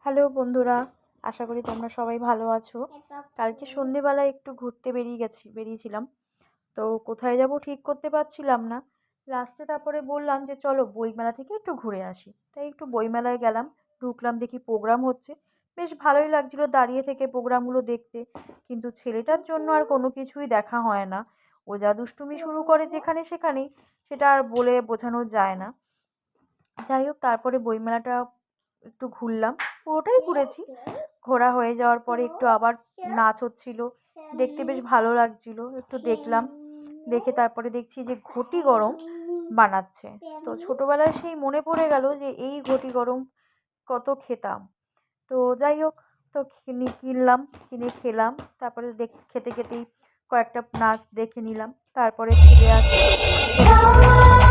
Hello বন্ধুরা, আশা করি তোমরা সবাই ভালো আছো। কালকে সন্ধেবেলায় একটু ঘুরতে বেরিয়েছিলাম। তো কোথায় যাব ঠিক করতে পারছিলাম না। লাস্টে তারপরে বললাম যে চলো বইমেলা থেকে একটু ঘুরে আসি। তাই একটু বইমেলায় গেলাম, ঢুকলাম, দেখি প্রোগ্রাম হচ্ছে। বেশ ভালোই লাগছিল দাঁড়িয়ে থেকে প্রোগ্রামগুলো দেখতে। কিন্তু ছেলেটার জন্য আর কোনো কিছুই দেখা হয় না। ও যা দুষ্টুমি শুরু করে যেখানে সেখানেই, সেটা আর বলে বোঝানো যায় না। যাই হোক, তারপরে বইমেলাটা একটু ঘুরলাম, পুরোটাই ঘুরেছি। ঘোরা হয়ে যাওয়ার পরে একটু আবার নাচ হচ্ছিল, দেখতে বেশ ভালো লাগছিল, একটু দেখলাম। দেখে তারপরে দেখছি যে ঘটি গরম বানাচ্ছে। তো ছোটোবেলায় সেই মনে পড়ে গেল যে এই ঘটি গরম কত খেতাম। তো যাই হোক, তো কিনে খেলাম। তারপরে খেতে খেতেই কয়েকটা নাচ দেখে নিলাম। তারপরে ছেলে আসলো, ছেলের জন্য